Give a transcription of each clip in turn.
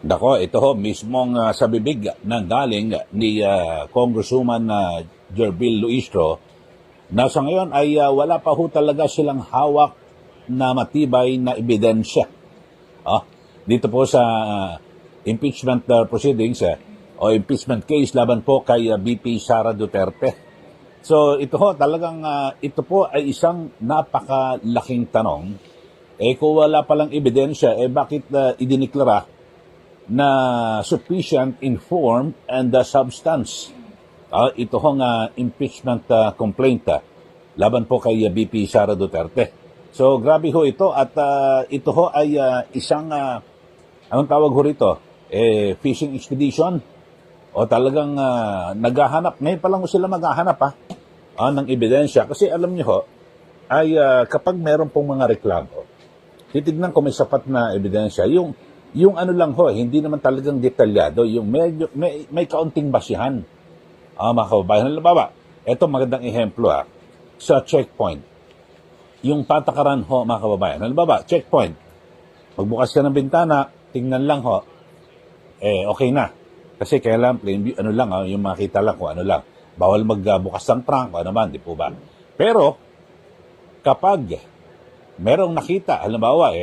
Dako, ito ho, mismong sa bibig ng galing ni Congresswoman Jerbil Luistro, na sa ngayon ay wala pa ho talaga silang hawak na matibay na ebidensya. Dito po sa impeachment proceedings o impeachment case laban po kay VP Sara Duterte. So ito ho, talagang ito po ay isang napakalaking tanong. Kung wala palang ebidensya, bakit idiniklara na sufficient in form and substance? Ito hong impeachment complaint laban po kay VP Sara Duterte. So grabe ho ito at ito ho ay isang anong tawag ho rito? Fishing expedition o talagang naghahanap. Ngayon pa lang sila maghahanap ng ebidensya kasi alam niyo ho ay kapag meron pong mga reklamo, titignan ko may sapat na ebidensya. Yung ano lang ho, hindi naman talagang detalyado, yung medyo, may kaunting basihan. Mga kababayan, halimbawa, ito magandang ehemplo sa checkpoint. Yung patakaran ho, mga kababayan, halimbawa, checkpoint. Magbukas ka ng bintana, tingnan lang ho, okay na. Kasi kailan, plain view, ano lang, yung makita lang kung ano lang. Bawal magbukas ng trunk, ano naman, di po ba? Pero, kapag merong nakita, halimbawa,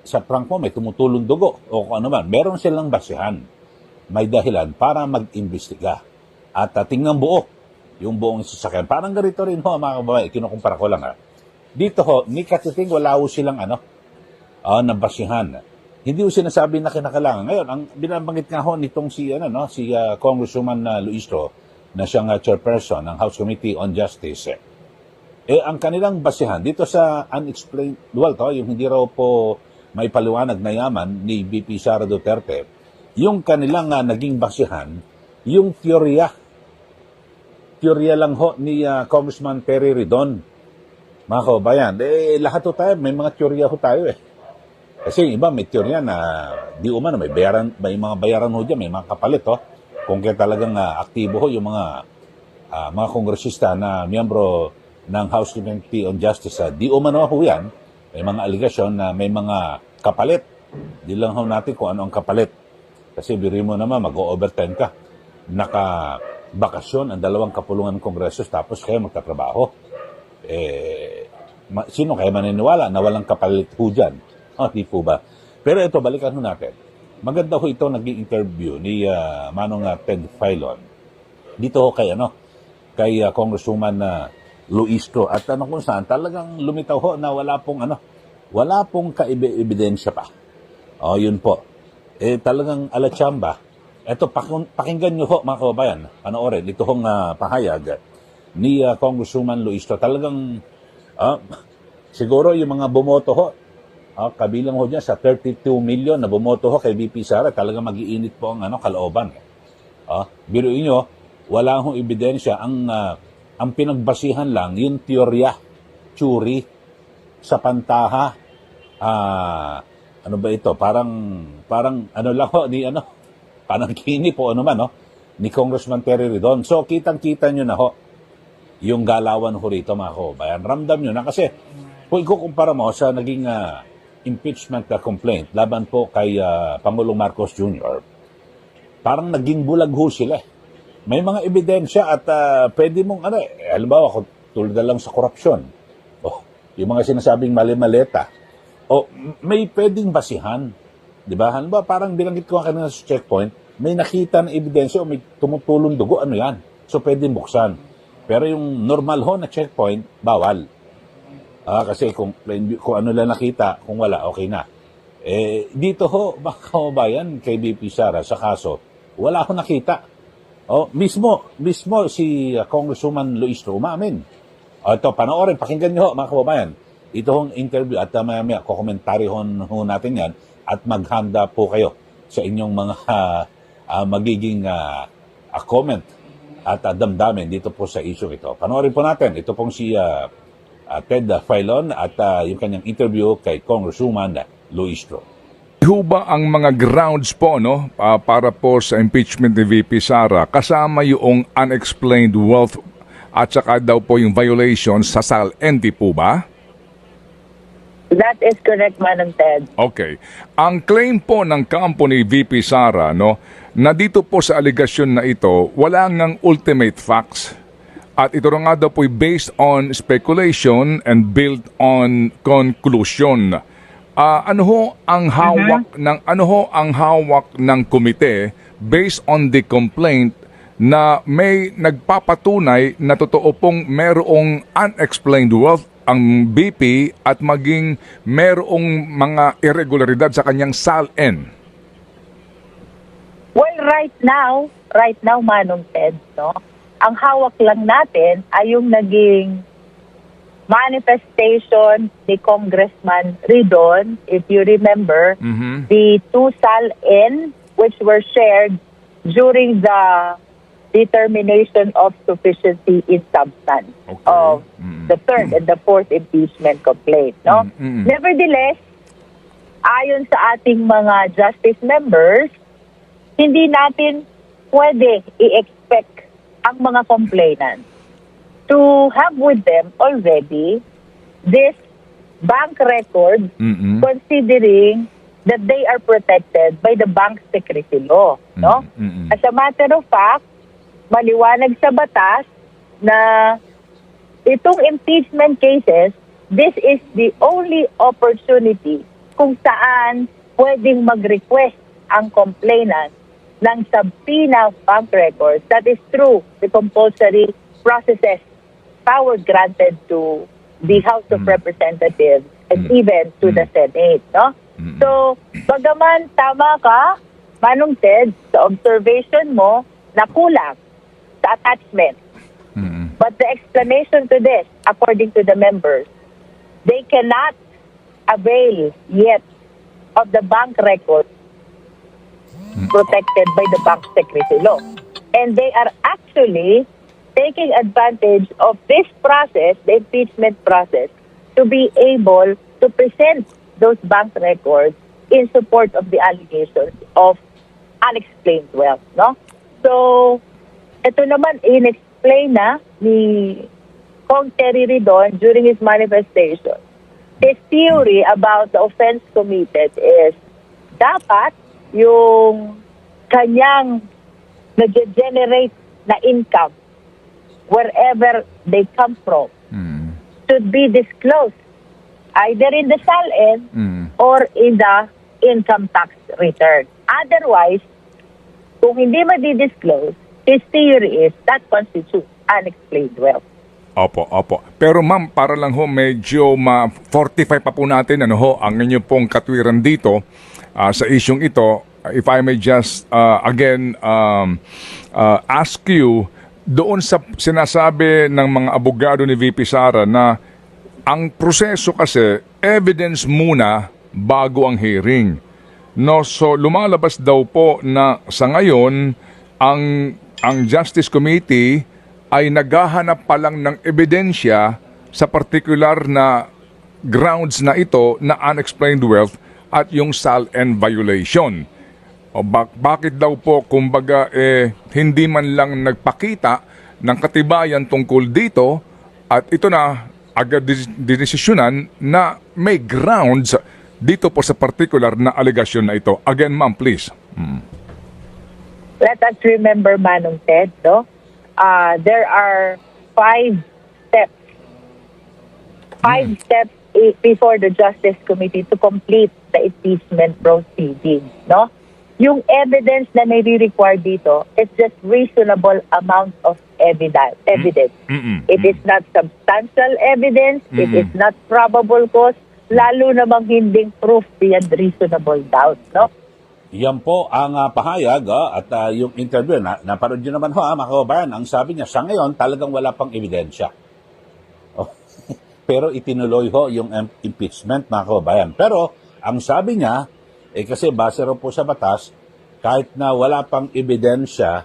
sa trunk mo may tumutulong dugo o kung ano man, meron silang basihan, may dahilan para mag-imbestiga at tingnan buo yung buong sasakyan. Parang ganito rin ho, mga kababayan, kinukumpara ko lang dito ho, ni katiting wala ho silang na basihan. Hindi ho sinasabi na kinakailangan. Ngayon, ang binabanggit nga ho nitong si Congresswoman Luistro na siyang chairperson ng House Committee on Justice, ang kanilang basihan dito sa unexplained, yung hindi raw po may paliwanag na yaman ni VP Sara Duterte, yung kanilang naging basihan, yung teorya lang ho ni Congressman Terry Ridon. Mga kababayan, lahat ho tayo, may mga teorya ho tayo Kasi iba may teorya na di umano, may mga bayaran ho dyan, may mga kapalit kung kaya talagang aktibo ho yung mga kongresista na miyembro ng House Committee on Justice. Di umano ho yan, may mga aligasyon na may mga kapalit. Di lang ho natin kung ano ang kapalit. Kasi biri mo naman, mag-overtime ka. Naka-bakasyon ang dalawang kapulungan ng kongreso tapos kayo magtatrabaho. Sino kayo maniniwala na walang kapalit ho dyan? Di po ba? Pero ito, balikan ho natin. Maganda ho ito naging interview ni Manong Ted Filon. Dito ho kay Congresswoman Luistro at kung saan talagang lumitaw ho na wala pong ebidensya pa. Yun po. Talagang alatsamba. Ito, pakinggan nyo ho, mga kababayan, panoorin, ito hong pahayag ni Congresswoman Luistro. Talagang, siguro yung mga bumoto ho, kabilang ho dyan sa 32 million na bumoto ho kay VP Sara, talagang mag-iinit po ang kalooban. Biruin nyo, wala hong ebidensya. Ang pinagbasihan lang, yung teorya, theory, sa pantaha, ano ba ito? Parang ano lang ho, parang kini po ni Congressman Terry Ridon. So, kitang-kita nyo na ho, yung galawan ho rito, mga kababayan. Ramdam nyo na kasi, kung ikukumpara mo sa naging impeachment complaint, laban po kay Pangulong Marcos Jr., parang naging bulag ho sila. May mga ebidensya at pwede mong, halimbawa, tulad na lang sa korupsyon, yung mga sinasabing mali-maleta, may pwedeng basihan. Diba? Halimbawa, parang binanggit ko kanina sa checkpoint, may nakita na ebidensya o may tumutulong dugo, ano yan? So, pwedeng buksan. Pero yung normal ho na checkpoint, bawal. Kasi kung ano lang nakita, kung wala, okay na. Dito ho, mga kababayan, kay VP Sara, sa kaso, wala ho nakita. Mismo si Congresswoman Luistro umamin. Ito, panoorin, pakinggan nyo, mga kababayan. Ito hong interview at maya-maya, kukomentary ho natin yan at maghanda po kayo sa inyong mga magiging comment at damdamin dito po sa issue ito. Panoorin po natin, ito pong si Ted Filon at yung kanyang interview kay Congresswoman Luistro. Ho ba ang mga grounds po para po sa impeachment ni VP Sara kasama yung unexplained wealth at saka daw po yung violations sa SAL-ND po ba? That is correct, Manong Ted. Okay. Ang claim po ng kampo ni VP Sara, no, na dito po sa aligasyon na ito, wala ngang ultimate facts. At ito nga daw po based on speculation and built on conclusion. Ano ho ang hawak ng komite based on the complaint na may nagpapatunay na totoo pong merong unexplained wealth ang BP at maging merong mga irregularidad sa kanyang SALN? Well, right now, Manong Ted, no, ang hawak lang natin ay yung naging manifestation ni Congressman Ridon, if you remember, the 2 SALN which were shared during the determination of sufficiency in substance of the third and the fourth impeachment complaint. No? Nevertheless, ayon sa ating mga justice members, hindi natin pwede i-expect ang mga complainants to have with them already this bank record, considering that they are protected by the bank secrecy law. No? As a matter of fact, maliwanag sa batas na itong impeachment cases, this is the only opportunity kung saan pwedeng mag-request ang complainant ng subpoena bank records. That is through the compulsory processes power granted to the House of Representatives and even to the Senate. No? So, bagaman tama ka, Manong Ted, sa observation mo na kulang sa attachment. But the explanation to this, according to the members, they cannot avail yet of the bank record protected by the bank secrecy law. And they are actually taking advantage of this process, the impeachment process, to be able to present those bank records in support of the allegations of unexplained wealth. No? So, ito naman, in-explain na ni Kong Terry Ridon during his manifestation. His theory about the offense committed is dapat yung kanyang nag-generate na income wherever they come from should be disclosed either in the SALN or in the income tax return. Otherwise, kung hindi ma-disclose, his theory is that constitutes unexplained wealth. Opo. Pero ma'am, para lang ho medyo ma-fortify pa po natin ang inyo pong katwiran dito sa isyong ito, if I may just again ask you, doon sa sinasabi ng mga abogado ni VP Sara na ang proseso kasi evidence muna bago ang hearing. No, so lumalabas daw po na sa ngayon ang Justice Committee ay naghahanap pa lang ng ebidensya sa particular na grounds na ito na unexplained wealth at yung SALN violation. O bakit daw po kumbaga hindi man lang nagpakita ng katibayan tungkol dito at ito na agad dinesisyonan na may grounds dito po sa particular na allegation na ito. Again, ma'am, please. Let us remember, Manong Ted, no? There are 5 steps. 5 steps before the Justice Committee to complete the impeachment proceedings, no? Yung evidence na may require dito, it's just reasonable amount of evidence. It is not substantial evidence, it is not probable cause, lalo namang hinding proof beyond reasonable doubt, no? Yan po ang pahayag at yung interview. Naparod nyo naman ho, mga kababayan. Ang sabi niya, sa ngayon talagang wala pang ebidensya. Oh, pero itinuloy ho yung impeachment, mga kababayan. Pero ang sabi niya, kasi base rin po sa batas, kahit na wala pang ebidensya,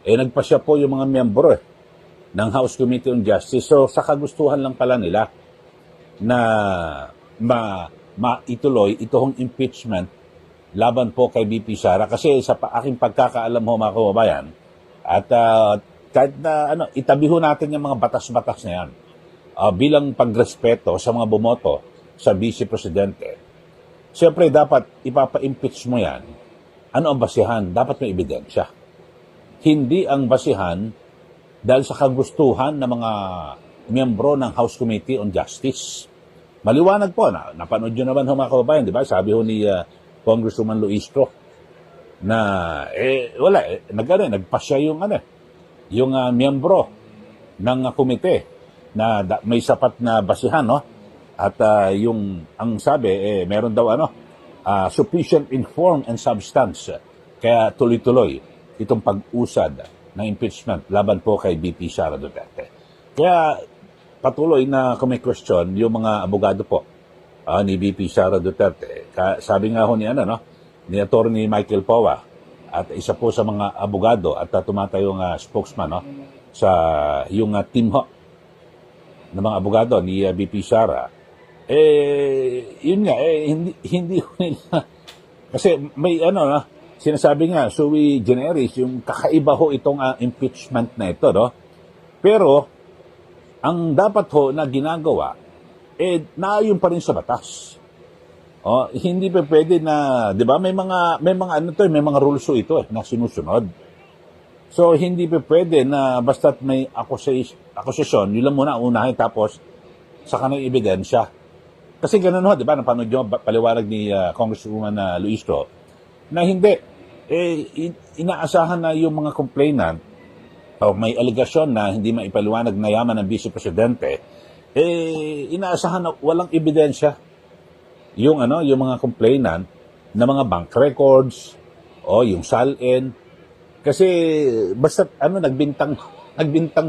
nagpasya po yung mga miyembro ng House Committee on Justice. So sa kagustuhan lang pala nila na maituloy itong impeachment laban po kay VP Sara. Kasi sa aking pagkakaalam ho, mga kababayan, at kahit na itabi ho natin yung mga batas-batas na yan bilang pagrespeto sa mga bumoto sa Vice Presidente, siyempre dapat ipapa-impeach mo yan. Ano ang basihan? Dapat may ebidensya. Hindi ang basihan dahil sa kagustuhan ng mga miyembro ng House Committee on Justice. Maliwanag po, napanood nyo naman mga kababayan, di ba? Sabi ho ni Congresswoman Luistro na, nagpasya yung miyembro ng komite na may sapat na basihan, no? At ang sabi, meron daw sufficient in form and substance. Kaya tuloy-tuloy itong pag-usad ng impeachment laban po kay VP Sara Duterte. Kaya patuloy na kung may question yung mga abogado po ni VP Sara Duterte. Sabi nga ho ni ni Attorney Michael Powa at isa po sa mga abogado at tumatayong spokesman sa yung team ho ng mga abogado ni VP Sara. Yun nga hindi ho nila kasi may sinasabi nga sui generis yung kakaiba ho itong impeachment na ito, no? Pero ang dapat ho na ginagawa naayon pa rin sa batas. Hindi pa pwede na, 'di ba? May mga rules ho ito na sinusunod. So hindi pa pwede na basta't may akusasyon, yun lang muna unahin tapos saka ng ebidensya. Kasi ganun ho, 'di ba? Napanood niyo paliwanag ni Congresswoman Luistro na hindi inaasahan na yung mga complainant may aligasyon na hindi maipaliwanag na yaman ng Vice Presidente, inaasahan na walang ebidensya yung mga complainant na mga bank records o yung SALN kasi basta nagbintang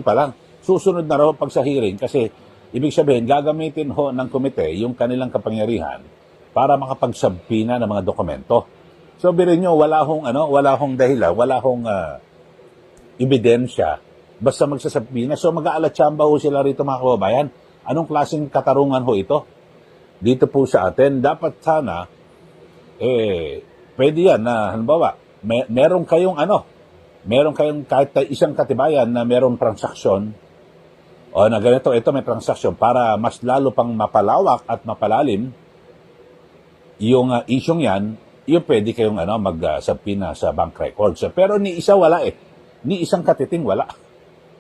pa lang. Susunod na raw pag sa hearing kasi ibig sabihin gagamitin ho ng komite yung kanilang kapangyarihan para makapagsabpina ng mga dokumento. So birin nyo, wala hong dahilan, wala hong ebidensya, basta magsasabina. So mag-aalatsamba ho sila rito mga kababayan. Anong klaseng katarungan ho ito? Dito po sa atin, dapat sana, pwede yan na, halimbawa, meron kayong kahit isang katibayan na merong transaksyon, o na ganito, ito may transaksyon, para mas lalo pang mapalawak at mapalalim yung isyong yan, yung pwede kayong magsabpina sa bank records. Pero ni isa wala Ni isang katiting wala.